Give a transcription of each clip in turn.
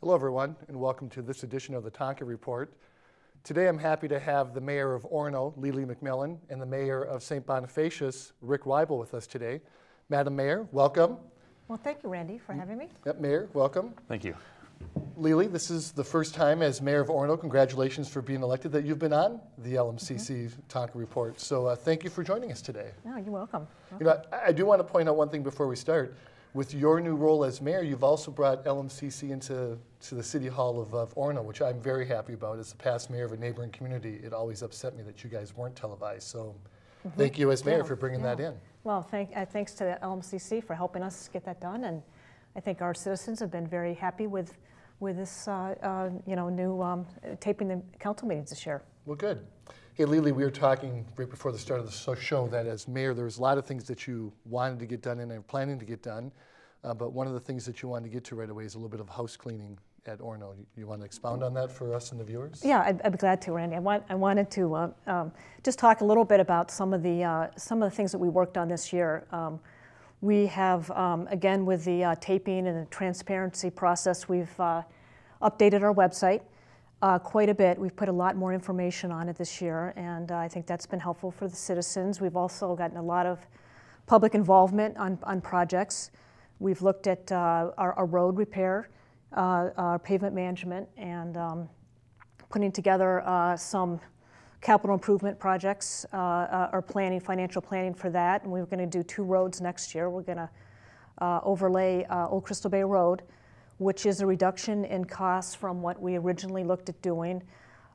Hello everyone, and welcome to this edition of the Tonka Report. Today I'm happy to have the Mayor of Orono, Lili McMillan, and the Mayor of St. Bonifacius, Rick Weible, with us today. Madam Mayor, welcome. Well, thank you, Randy, for having me. Yep, Mayor, welcome. Thank you. Lili, this is the first time as Mayor of Orono, congratulations for being elected, that you've been on the LMCC Tonka Report. So thank you for joining us today. Oh, you're welcome. You know, I do want to point out one thing before we start. With your new role as mayor, you've also brought LMCC into the City Hall of Orono, which I'm very happy about. As the past mayor of a neighboring community, it always upset me that you guys weren't televised. So thank you as mayor for bringing that in. Well, thanks to the LMCC for helping us get that done. And I think our citizens have been very happy with this new taping the council meetings this year. Well, good. Hey, Lili, we were talking right before the start of the show that as mayor, there was a lot of things that you wanted to get done and are planning to get done. But one of the things that you wanted to get to right away is a little bit of house cleaning at Orono. You want to expound on that for us and the viewers? Yeah, I'd be glad to, Randy. I wanted to just talk a little bit about some of the things that we worked on this year. We have, again, with the taping and the transparency process, we've updated our website quite a bit. We've put a lot more information on it this year, and I think that's been helpful for the citizens. We've also gotten a lot of public involvement on projects. We've looked at our road repair, our pavement management, and putting together some capital improvement projects, or financial planning for that. And we're going to do 2 roads next year. We're going to overlay Old Crystal Bay Road, which is a reduction in costs from what we originally looked at doing.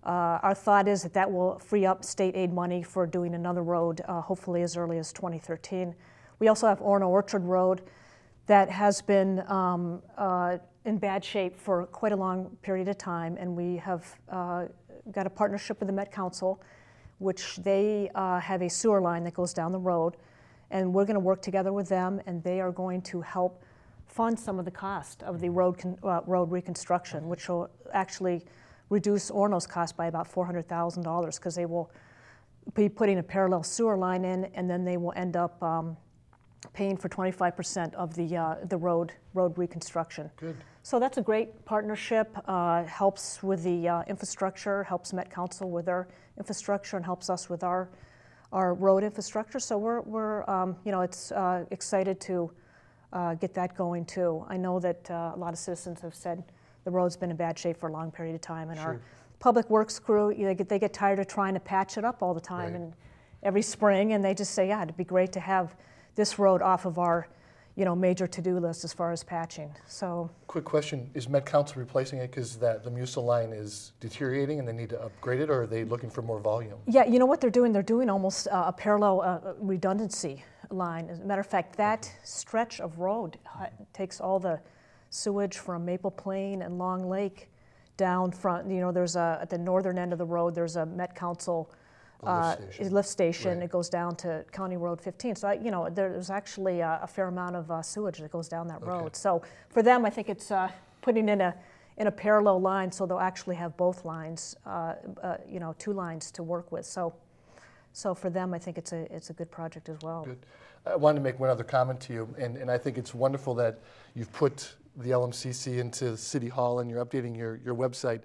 Our thought is that will free up state aid money for doing another road, hopefully as early as 2013. We also have Orono Orchard Road that has been in bad shape for quite a long period of time, and we have got a partnership with the Met Council, which they have a sewer line that goes down the road, and we're going to work together with them, and they are going to help fund some of the cost of the road reconstruction, which will actually reduce Orono's cost by about $400,000, because they will be putting a parallel sewer line in, and then they will end up paying for 25% of the road reconstruction. Good. So that's a great partnership. Helps with the infrastructure, helps Met Council with their infrastructure, and helps us with our road infrastructure. So we're excited to get that going too. I know that a lot of citizens have said the road's been in bad shape for a long period of time, and our public works crew, they get tired of trying to patch it up all the time and every spring, and they just say, yeah, it'd be great to have this road off of our major to-do list as far as patching. So, quick question, is Met Council replacing it because the Musil line is deteriorating and they need to upgrade it, or are they looking for more volume? Yeah, you know what they're doing? They're doing almost a parallel redundancy line. As a matter of fact, that stretch of road takes all the sewage from Maple Plain and Long Lake down from, there's at the northern end of the road, there's a Met Council lift station. It goes down to County Road 15. So, there's actually a fair amount of sewage that goes down that road. So for them, I think it's putting in a parallel line, so they'll actually have both lines, 2 lines to work with. So for them, I think it's a good project as well. Good. I wanted to make one other comment to you, and I think it's wonderful that you've put the LMCC into City Hall and you're updating your website.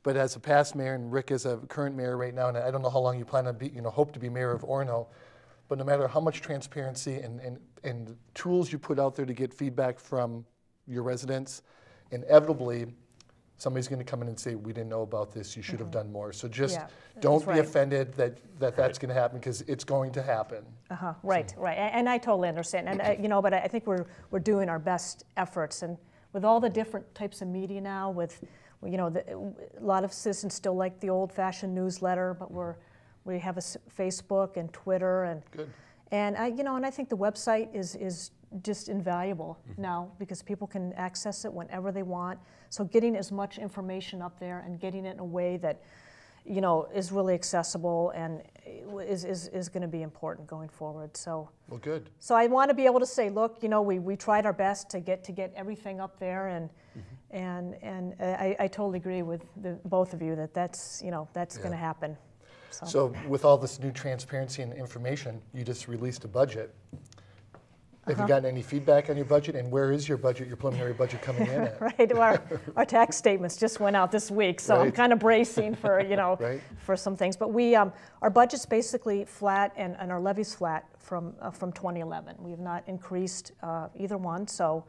But as a past mayor, and Rick is a current mayor right now, and I don't know how long you plan to be, hope to be mayor of Orono, but no matter how much transparency and tools you put out there to get feedback from your residents, inevitably somebody's going to come in and say, we didn't know about this, you should have done more. So just don't be offended that's going to happen, because it's going to happen. Right. And I totally understand. And but I think we're doing our best efforts, and with all the different types of media now, with a lot of citizens still like the old-fashioned newsletter, but we have a Facebook and Twitter, and I think the website is just invaluable now, because people can access it whenever they want. So getting as much information up there and getting it in a way that is really accessible and is going to be important going forward. So well, good. So I want to be able to say, look, we tried our best to get everything up there, and I totally agree with both of you that's going to happen. So with all this new transparency and information, you just released a budget. Have you gotten any feedback on your budget, and where is your budget, your preliminary budget coming in at? Right, our tax statements just went out this week, so I'm kind of bracing for, for some things. But our budget's basically flat, and our levy's flat from 2011. We have not increased either one, so,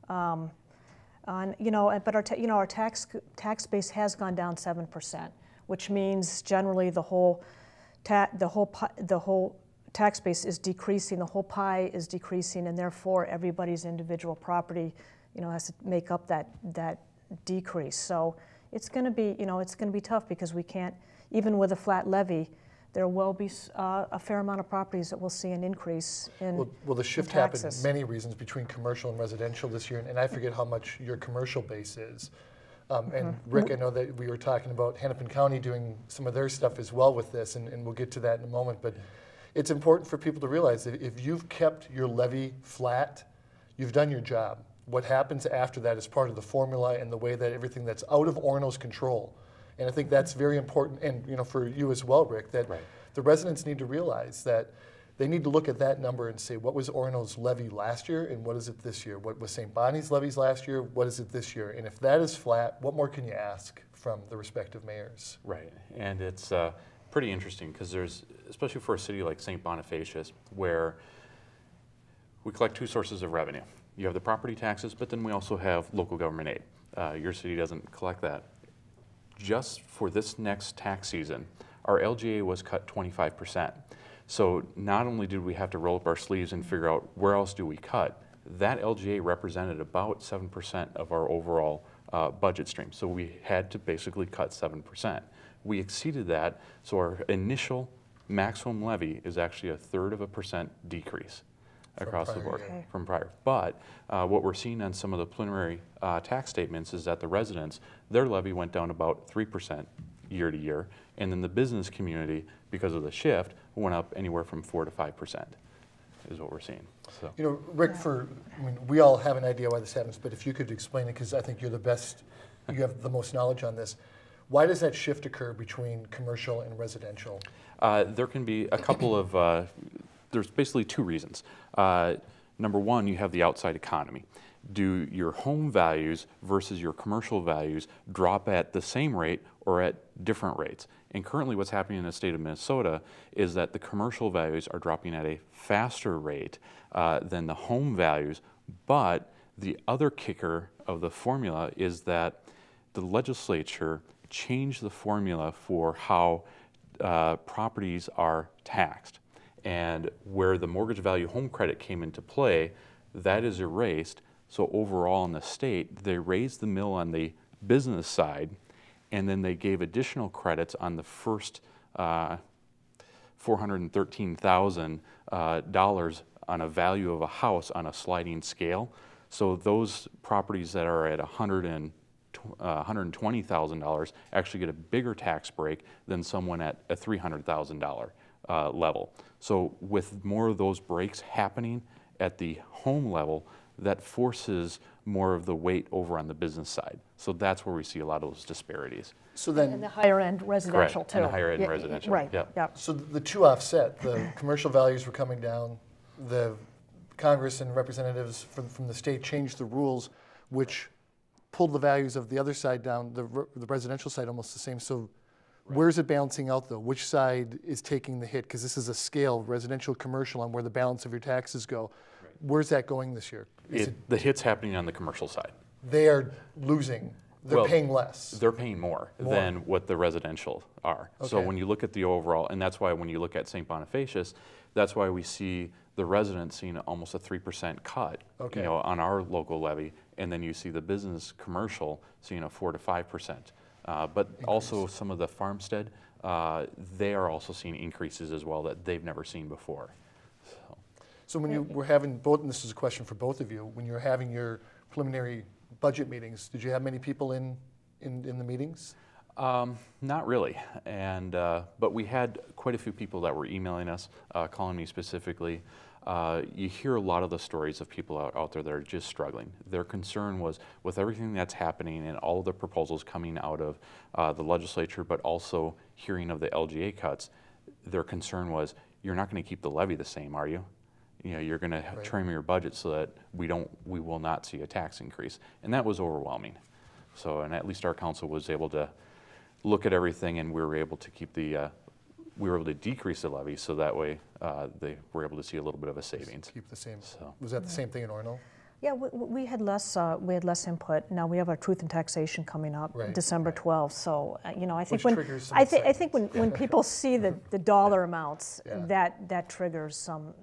but our tax base has gone down 7%, which means generally the whole tax base is decreasing, the whole pie is decreasing, and therefore everybody's individual property, has to make up that decrease. So it's going to be tough because we can't, even with a flat levy, there will be a fair amount of properties that will see an increase in Well, the shift happened in many reasons between commercial and residential this year, and I forget how much your commercial base is. And Rick, I know that we were talking about Hennepin County doing some of their stuff as well with this, and we'll get to that in a moment. But it's important for people to realize that if you've kept your levy flat, you've done your job. What happens after that is part of the formula and the way that everything that's out of Orono's control. And I think that's very important, and for you as well, Rick, that the residents need to realize that they need to look at that number and say, what was Orono's levy last year and what is it this year? What was St. Bonnie's levies last year? What is it this year? And if that is flat, what more can you ask from the respective mayors? Right, and it's pretty interesting because there's, especially for a city like St. Bonifacius, where we collect two sources of revenue. You have the property taxes, but then we also have local government aid. Your city doesn't collect that. Just for this next tax season, our LGA was cut 25%. So not only did we have to roll up our sleeves and figure out where else do we cut, that LGA represented about 7% of our overall budget stream. So we had to basically cut 7%. We exceeded that, so our initial maximum levy is actually 1/3% decrease across the board from prior. But what we're seeing on some of the preliminary tax statements is that the residents, their levy went down about 3% year to year, and then the business community, because of the shift, went up anywhere from 4 to 5% is what we're seeing. So. Rick, we all have an idea why this happens, but if you could explain it, because I think you're the best, you have the most knowledge on this. Why does that shift occur between commercial and residential? There can be a couple of, there's basically two reasons. Number one, you have the outside economy. Do your home values versus your commercial values drop at the same rate or at different rates? And currently what's happening in the state of Minnesota is that the commercial values are dropping at a faster rate than the home values, but the other kicker of the formula is that the legislature changed the formula for how properties are taxed. And where the mortgage value home credit came into play, that is erased. So overall in the state, they raised the mill on the business side, and then they gave additional credits on the first $413,000 on a value of a house on a sliding scale. So those properties that are at $120,000 actually get a bigger tax break than someone at a $300,000 level. So with more of those breaks happening at the home level, that forces more of the weight over on the business side. So that's where we see a lot of those disparities. So then, and the higher end residential correct, too. and the higher end residential. Right. Yeah. So the two offset. The commercial values were coming down. The Congress and representatives from the state changed the rules, which pulled the values of the other side down, the residential side almost the same. So where's it balancing out though? Which side is taking the hit? Because this is a scale, residential, commercial, on where the balance of your taxes go. Where's that going this year? The hit's happening on the commercial side. They are losing. They're paying less. They're paying more than what the residential are. Okay. So when you look at the overall, and that's why when you look at St. Bonifacius, that's why we see the residents seeing almost a 3% cut, on our local levy, and then you see the business commercial seeing a 4 to 5%. But also some of the farmstead, they are also seeing increases as well that they've never seen before. So when you were having both, and this is a question for both of you, when you were having your preliminary budget meetings, did you have many people in the meetings? Not really, and but we had quite a few people that were emailing us, calling me specifically. You hear a lot of the stories of people out there that are just struggling. Their concern was with everything that's happening and all of the proposals coming out of the legislature, but also hearing of the LGA cuts, their concern was, you're not going to keep the levy the same, are you? you're going to trim your budget so that we will not see a tax increase. And that was overwhelming. So, and at least our council was able to look at everything, and we were able to keep we were able to decrease the levy, so that way they were able to see a little bit of a savings. Keep the same. So. Was that the same thing in Orono? Yeah, we had less input. Now we have our truth and taxation coming up December 12th. So I think I think when people see the dollar amounts, that triggers some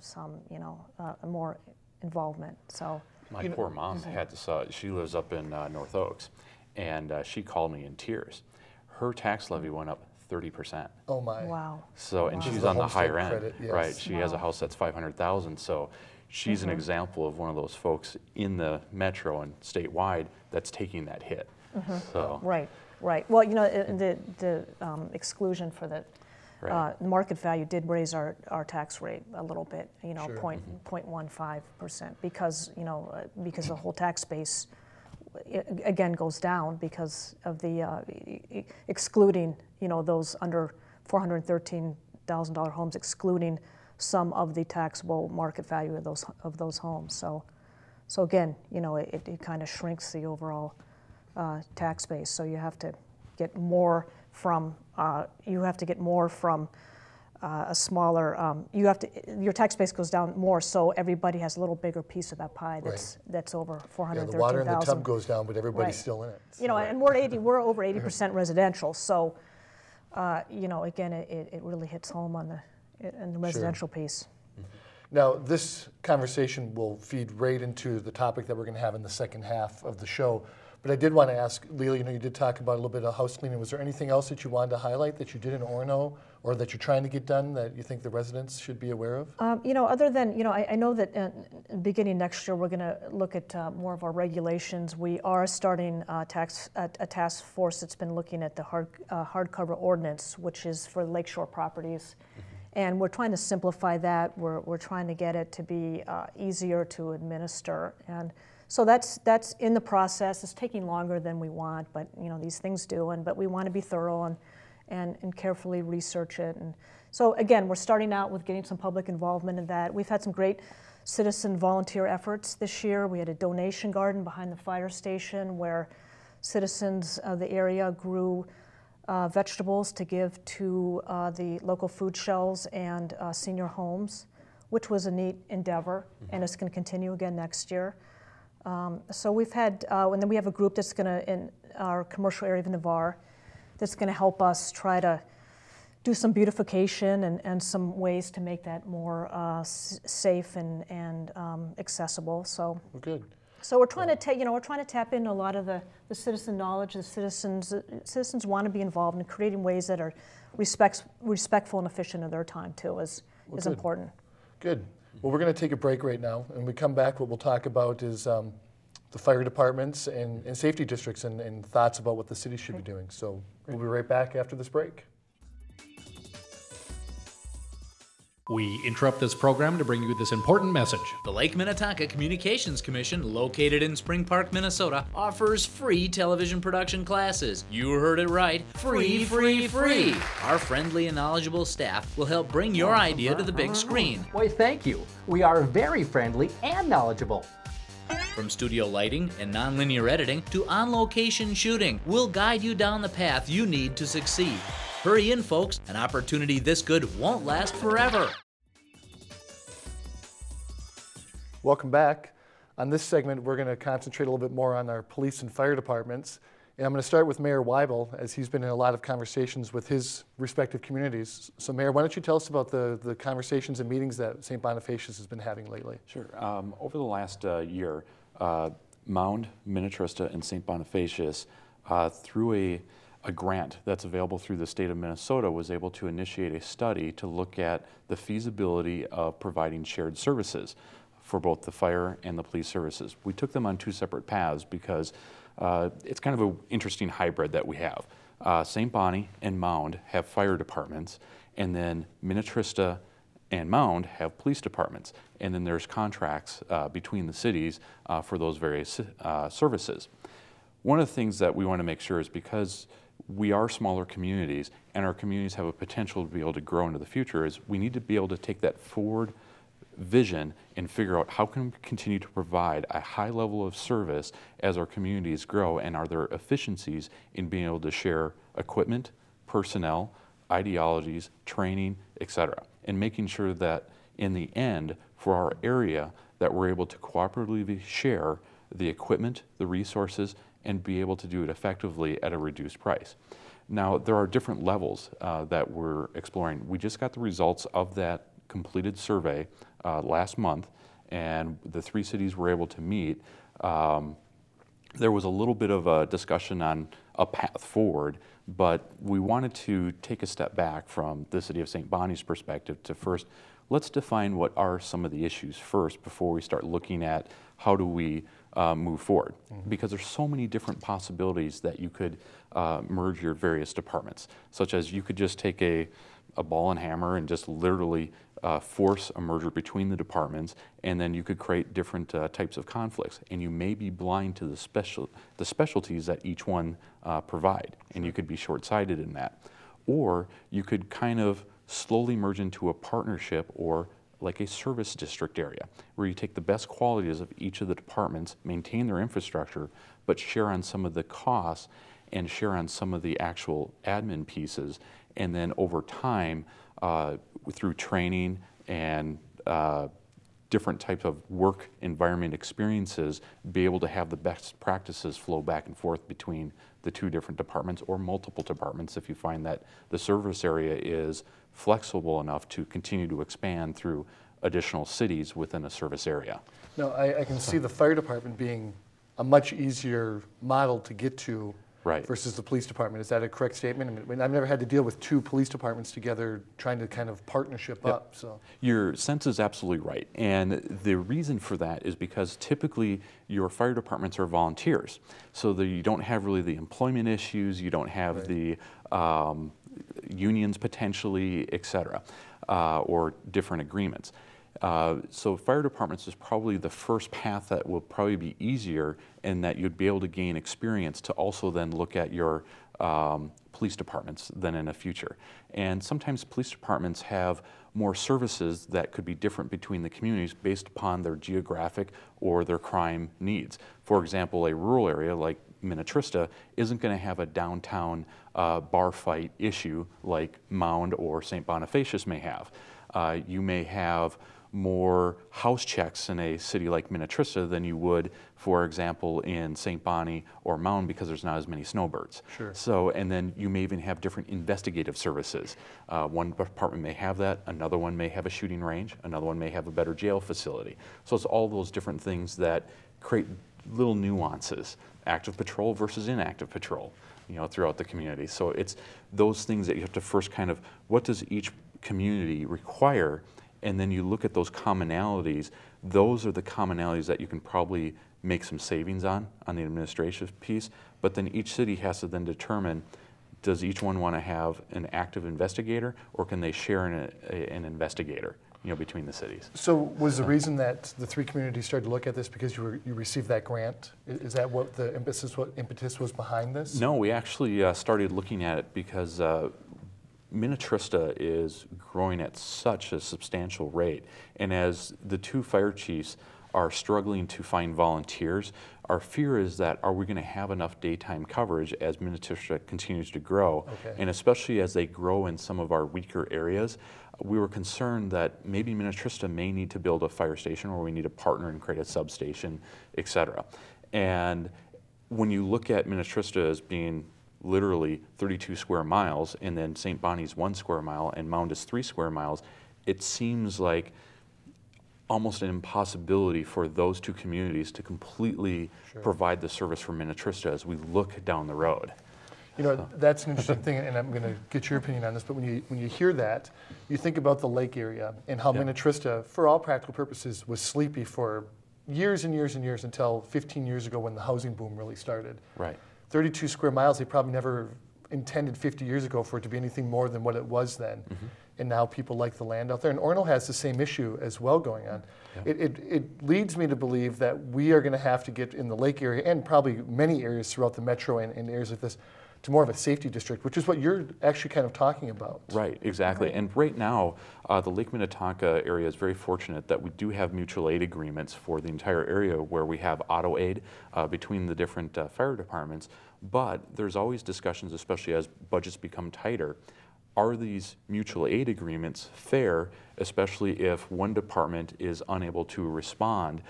more involvement. So my poor mom had to. She lives up in North Oaks, and she called me in tears. Her tax levy went up 30%. Oh my! Wow. So and she's on the higher end, right? She has a house that's $500,000. So. She's an example of one of those folks in the metro and statewide that's taking that hit. So. Right. Well, the exclusion for the market value did raise our tax rate a little bit, 0.15%, because the whole tax base again goes down because of the excluding those under $413,000 homes, excluding some of the taxable market value of those homes. So again, it kind of shrinks the overall tax base. So you have to get more from a smaller. Your tax base goes down more, so everybody has a little bigger piece of that pie. That's over 413,000. Yeah, the water in the tub goes down, but everybody's still in it. And we're over 80% residential. So again, it really hits home on the residential piece. Now, this conversation will feed right into the topic that we're going to have in the second half of the show. But I did want to ask, Lili, you did talk about a little bit of house cleaning. Was there anything else that you wanted to highlight that you did in Orono, or that you're trying to get done that you think the residents should be aware of? Other than, I know that beginning next year we're going to look at more of our regulations. We are starting a task force that's been looking at the hardcover ordinance, which is for lakeshore properties. And we're trying to simplify that. We're trying to get it to be easier to administer. And so that's in the process. It's taking longer than we want, but these things do. But we want to be thorough and carefully research it. And so again, we're starting out with getting some public involvement in that. We've had some great citizen volunteer efforts this year. We had a donation garden behind the fire station where citizens of the area grew vegetables to give to the local food shelves and senior homes, which was a neat endeavor, and it's going to continue again next year. So we've had, and then we have a group that's going to, in our commercial area of Navarre, that's going to help us try to do some beautification and some ways to make that more safe and accessible. So good. So we're trying to tap into a lot of the citizen knowledge. The citizens want to be involved in creating ways that are respectful and efficient of their time too is important. Good. Well, we're going to take a break right now, and when we come back, what we'll talk about is the fire departments and safety districts and thoughts about what the city should be doing. So we'll be right back after this break. We interrupt this program to bring you this important message. The Lake Minnetonka Communications Commission, located in Spring Park, Minnesota, offers free television production classes. You heard it right. Free, free, free. Our friendly and knowledgeable staff will help bring your idea to the big screen. Why, thank you. We are very friendly and knowledgeable. From studio lighting and nonlinear editing to on-location shooting, we'll guide you down the path you need to succeed. Hurry in, folks. An opportunity this good won't last forever. Welcome back. On this segment, we're going to concentrate a little bit more on our police and fire departments. And I'm going to start with Mayor Weible, as he's been in a lot of conversations with his respective communities. So Mayor, why don't you tell us about the conversations and meetings that St. Bonifacius has been having lately? Sure. Over the last year, Mound, Minnetrista, and St. Bonifacius, through a grant that's available through the state of Minnesota, was able to initiate a study to look at the feasibility of providing shared services for both the fire and the police services. We took them on two separate paths because it's kind of an interesting hybrid that we have. St. Bonnie and Mound have fire departments, and then Minnetrista and Mound have police departments. And then there's contracts between the cities for those various services. One of the things that we want to make sure is, because we are smaller communities and our communities have a potential to be able to grow into the future, is we need to be able to take that forward vision and figure out how can we continue to provide a high level of service as our communities grow, and are there efficiencies in being able to share equipment, personnel, ideologies, training, etc., and making sure that in the end for our area that we're able to cooperatively share the equipment, the resources, and be able to do it effectively at a reduced price. Now, there are different levels that we're exploring. We just got the results of that completed survey last month, and the 3 cities were able to meet. There was a little bit of a discussion on a path forward, but we wanted to take a step back from the city of St. Bonnie's perspective to first, let's define what are some of the issues first before we start looking at how do we move forward. Because there's so many different possibilities that you could merge your various departments, such as you could just take a ball and hammer and just literally force a merger between the departments, and then you could create different types of conflicts, and you may be blind to the specialties that each one provide, and you could be short-sighted in that. Or you could kind of slowly merge into a partnership or like a service district area, where you take the best qualities of each of the departments, maintain their infrastructure, but share on some of the costs and share on some of the actual admin pieces, and then over time, through training and different types of work environment experiences, be able to have the best practices flow back and forth between the 2 different departments or multiple departments if you find that the service area is flexible enough to continue to expand through additional cities within a service area. No, I can see the fire department being a much easier model to get to versus the police department. Is that a correct statement? I mean, I've never had to deal with 2 police departments together trying to kind of partnership up. So your sense is absolutely right, and the reason for that is because typically your fire departments are volunteers, so that you don't have really the employment issues, you don't have the unions potentially, etc., or different agreements. So fire departments is probably the first path that will probably be easier, and that you'd be able to gain experience to also then look at your police departments then in the future. And sometimes police departments have more services that could be different between the communities based upon their geographic or their crime needs. For example, a rural area like Minnetrista isn't going to have a downtown bar fight issue like Mound or St. Bonifacius may have. You may have more house checks in a city like Minnetrista than you would, for example, in St. Bonnie or Mound, because there's not as many snowbirds. Sure. So, and then you may even have different investigative services. One department may have that, another one may have a shooting range, another one may have a better jail facility. So it's all those different things that create little nuances, active patrol versus inactive patrol, you know, throughout the community. So it's those things that you have to first kind of, what does each community require, and then you look at those commonalities. Those are the commonalities that you can probably make some savings on the administrative piece, but then each city has to then determine, does each one want to have an active investigator, or can they share an investigator, you know, between the cities? So was the reason that the 3 communities started to look at this because you received that grant? Is that what the impetus was behind this? No, we actually started looking at it because Minnetrista is growing at such a substantial rate, and as the 2 fire chiefs are struggling to find volunteers, our fear is that, are we going to have enough daytime coverage as Minnetrista continues to grow? And especially as they grow in some of our weaker areas, we were concerned that maybe Minnetrista may need to build a fire station, or we need to partner and create a substation, etc. And when you look at Minnetrista as being literally 32 square miles, and then St. Bonnie's 1 square mile, and Mound is 3 square miles, it seems like almost an impossibility for those 2 communities to completely provide the service for Minnetrista as we look down the road. You know, that's an interesting thing, and I'm going to get your opinion on this, but when you hear that, you think about the lake area and how Minnetrista, for all practical purposes, was sleepy for years and years and years until 15 years ago when the housing boom really started. Right. 32 square miles, they probably never intended 50 years ago for it to be anything more than what it was then. And now people like the land out there. And Orono has the same issue as well going on. It leads me to believe that we are going to have to get in the lake area, and probably many areas throughout the metro and areas like this, more of a safety district, which is what you're actually kind of talking about. Right, exactly. Right. And right now, the Lake Minnetonka area is very fortunate that we do have mutual aid agreements for the entire area where we have auto aid between the different fire departments. But there's always discussions, especially as budgets become tighter. Are these mutual aid agreements fair, especially if one department is unable to respond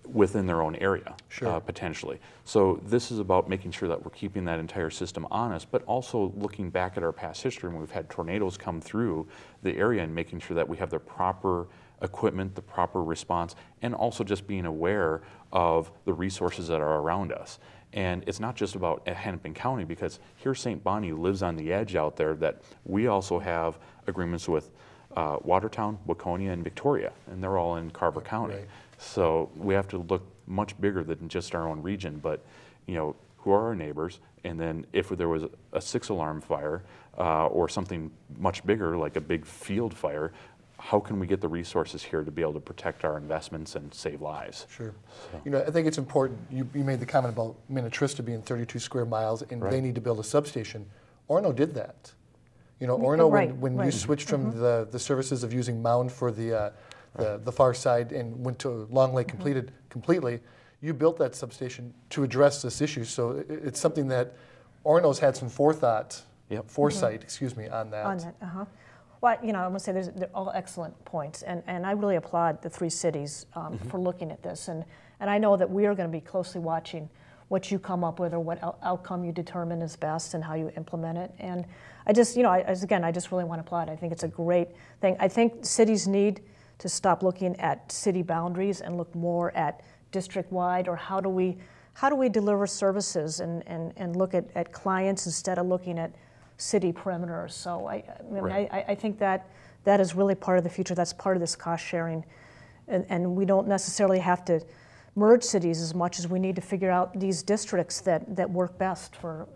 within their own area, Sure. potentially. So this is about making sure that we're keeping that entire system honest, but also looking back at our past history when we've had tornadoes come through the area and making sure that we have the proper equipment, the proper response, and also just being aware of the resources that are around us. And it's not just about Hennepin County, because here St. Bonnie lives on the edge out there, that we also have agreements with Watertown, Waconia, and Victoria, and they're all in Carver County. Right. So we have to look much bigger than just our own region, but who are our neighbors? And then if there was a 6-alarm fire or something much bigger, like a big field fire, how can we get the resources here to be able to protect our investments and save lives? Sure. So. I think it's important. You made the comment about Minnetrista being 32 square miles, and Right. they need to build a substation. Orono did that. Orono, Right, when you right. switched from the services of using Mound for the far side and went to Long Lake completely, you built that substation to address this issue. So it's something that Orono's had some foresight, excuse me, on that. On that, Well, I must say they're all excellent points, and I really applaud the 3 cities for looking at this. And I know that we are going to be closely watching what you come up with or what outcome you determine is best and how you implement it. And I just, I just really want to applaud. I think it's a great thing. I think cities need to stop looking at city boundaries and look more at district-wide, or how do we deliver services and look at clients instead of looking at city perimeters. So I think that is really part of the future. That's part of this cost sharing, and we don't necessarily have to merge cities as much as we need to figure out these districts that work best for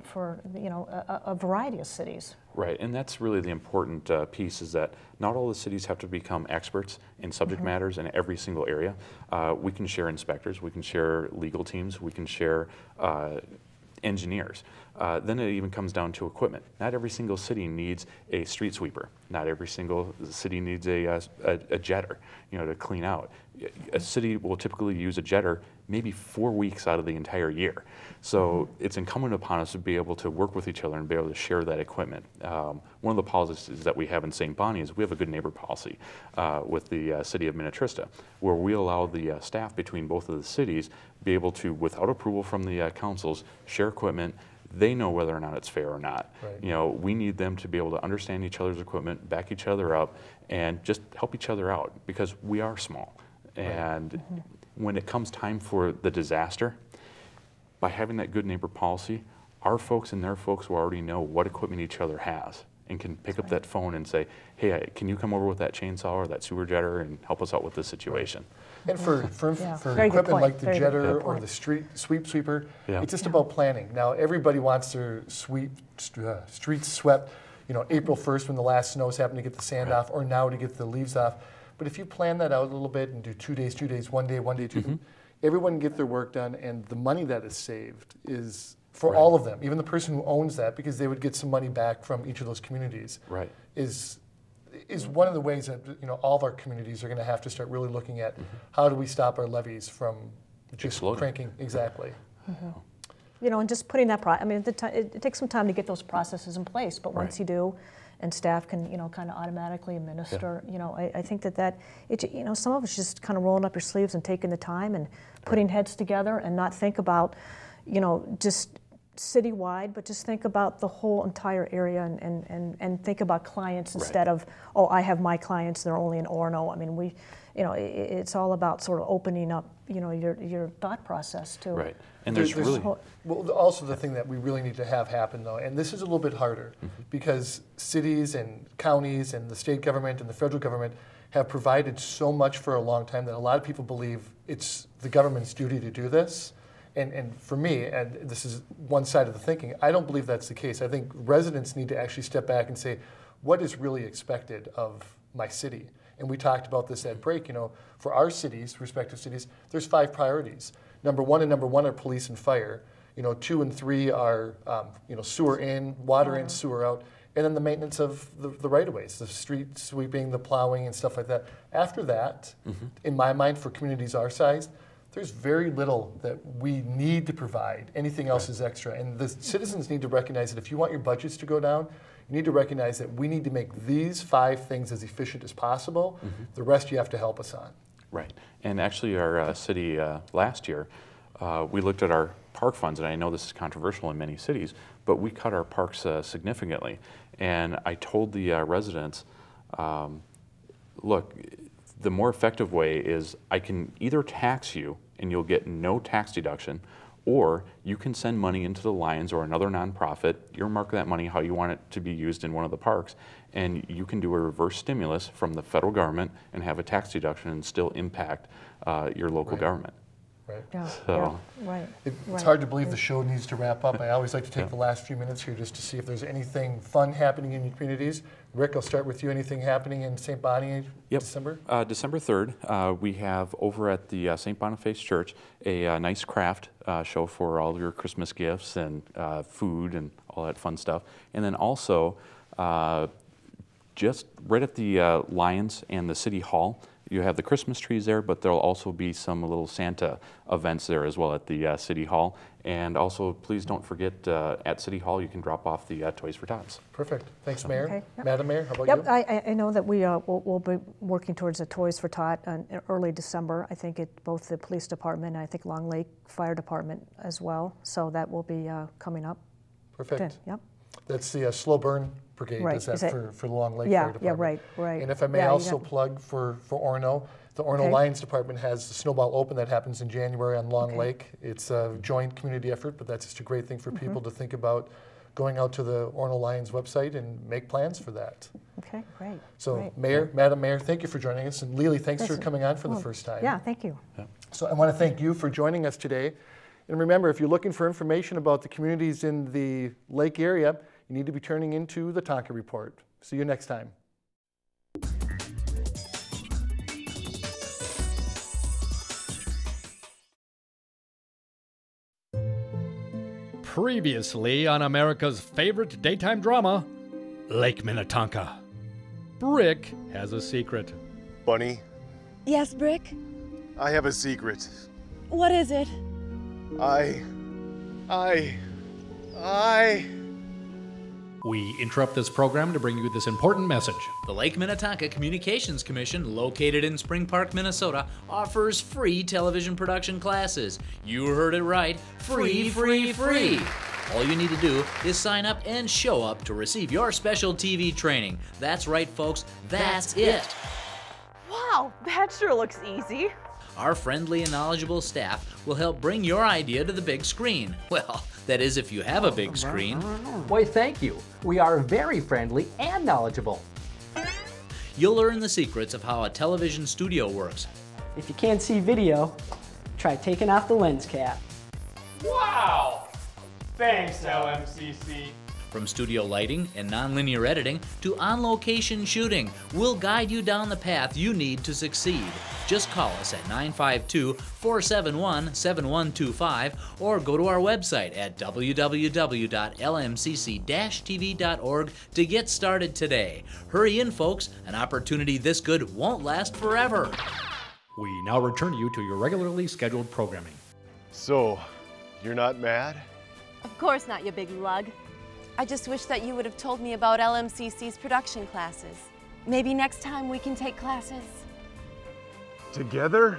a variety of cities. Right, and that's really the important piece, is that not all the cities have to become experts in subject matters in every single area. We can share inspectors, we can share legal teams, we can share engineers. Then it even comes down to equipment. Not every single city needs a street sweeper. Not every single city needs a jetter, to clean out. A city will typically use a jetter maybe 4 weeks out of the entire year. So it's incumbent upon us to be able to work with each other and be able to share that equipment. One of the policies that we have in St. Bonnie is we have a good neighbor policy with the city of Minnetrista, where we allow the staff between both of the cities be able to, without approval from the councils, share equipment. They know whether or not it's fair or not. Right. We need them to be able to understand each other's equipment, back each other up, and just help each other out, because we are small. And when it comes time for the disaster, by having that good neighbor policy, our folks and their folks will already know what equipment each other has and can pick up that phone and say, hey, can you come over with that chainsaw or that sewer jetter and help us out with this situation? And for Very good equipment point. like the Very good jetter or point. the sweep sweeper, Yeah. it's just about planning. Now, everybody wants their streets swept, April 1st when the last snows happen to get the sand off, or now to get the leaves off. But if you plan that out a little bit and do 2 days, 2 days, 1 day, 1 day, 2 days, everyone can get their work done, and the money that is saved is for all of them, even the person who owns that, because they would get some money back from each of those communities. Right. Is one of the ways that all of our communities are going to have to start really looking at how do we stop our levies from just Exploding. cranking. Exactly. And just putting that, it takes some time to get those processes in place, but once you do, and staff can, kind of automatically administer, I think that some of it's just kind of rolling up your sleeves and taking the time and putting heads together and not think about, just citywide, but just think about the whole entire area and think about clients instead of, oh, I have my clients, they're only in Orono. I mean, it's all about sort of opening up, your thought process too. Right. And there's really... Well, also the thing that we really need to have happen, though, and this is a little bit harder, because cities and counties and the state government and the federal government have provided so much for a long time that a lot of people believe it's the government's duty to do this. And for me, and this is one side of the thinking, I don't believe that's the case. I think residents need to actually step back and say, what is really expected of my city? And we talked about this at break, for our cities, respective cities, there's 5 priorities. Number one are police and fire. You know, 2 and 3 are you know, sewer in, water in, sewer out, and then the maintenance of the right-of-ways, the street sweeping, the plowing, and stuff like that. After that, in my mind, for communities our size, there's very little that we need to provide. Anything else is extra. And the citizens need to recognize that if you want your budgets to go down, you need to recognize that we need to make these 5 things as efficient as possible. The rest you have to help us on. Right. And actually our city last year, we looked at our park funds, and I know this is controversial in many cities, but we cut our parks significantly. And I told the residents, look, the more effective way is I can either tax you and you'll get no tax deduction, or you can send money into the Lions or another nonprofit, earmark that money how you want it to be used in one of the parks, and you can do a reverse stimulus from the federal government and have a tax deduction and still impact your local government. Right. Yeah, So, right. It's hard to believe the show needs to wrap up. I always like to take the last few minutes here just to see if there's anything fun happening in your communities. Rick, I'll start with you. Anything happening in St. Bonnie in December? December 3rd, we have over at the St. Boniface Church a nice craft show for all your Christmas gifts and food and all that fun stuff. And then also, just right at the Lions and the City Hall, you have the Christmas trees there, but there'll also be some little Santa events there as well at the City Hall. And also, please don't forget, at City Hall, you can drop off the Toys for Tots. Perfect. Thanks, Mayor. Okay, yep. Madam Mayor, how about you? I know that we will be working towards the Toys for Tot in early December. I think both the police department and I think Long Lake Fire Department as well. So that will be coming up. Perfect. Good. Yep. That's the Slow Burn Brigade, Right. does that Is it- for the Long Lake Yeah, Fire Department. yeah, right. And if I may Yeah, you also got- plug for Orono, the Orono Okay. Lions Department has the Snowball Open that happens in January on Long Okay. Lake. It's a joint community effort, but that's just a great thing for Mm-hmm. people to think about going out to the Orono Lions website and make plans for that. Okay, great. So great. Mayor, Madam Mayor, thank you for joining us. And Lili, thanks for Listen, coming on for the well, first time. Yeah, thank you. So I want to thank you for joining us today. And remember, if you're looking for information about the communities in the lake area, you need to be turning into the Tonka Report. See you next time. Previously on America's favorite daytime drama, Lake Minnetonka. Brick has a secret. Bunny, Yes, Brick? I have a secret. What is it? I... We interrupt this program to bring you this important message. The Lake Minnetonka Communications Commission, located in Spring Park, Minnesota, offers free television production classes. You heard it right. Free, free, free. All you need to do is sign up and show up to receive your special TV training. That's right, folks. That's it. Wow, that sure looks easy. Our friendly and knowledgeable staff will help bring your idea to the big screen. Well, that is if you have a big screen. Why, thank you. We are very friendly and knowledgeable. You'll learn the secrets of how a television studio works. If you can't see video, try taking off the lens cap. Wow! Thanks, LMCC. From studio lighting and nonlinear editing to on-location shooting, we'll guide you down the path you need to succeed. Just call us at 952-471-7125 or go to our website at www.lmcc-tv.org to get started today. Hurry in, folks. An opportunity this good won't last forever. We now return you to your regularly scheduled programming. So, you're not mad? Of course not, you big lug. I just wish that you would have told me about LMCC's production classes. Maybe next time we can take classes. Together?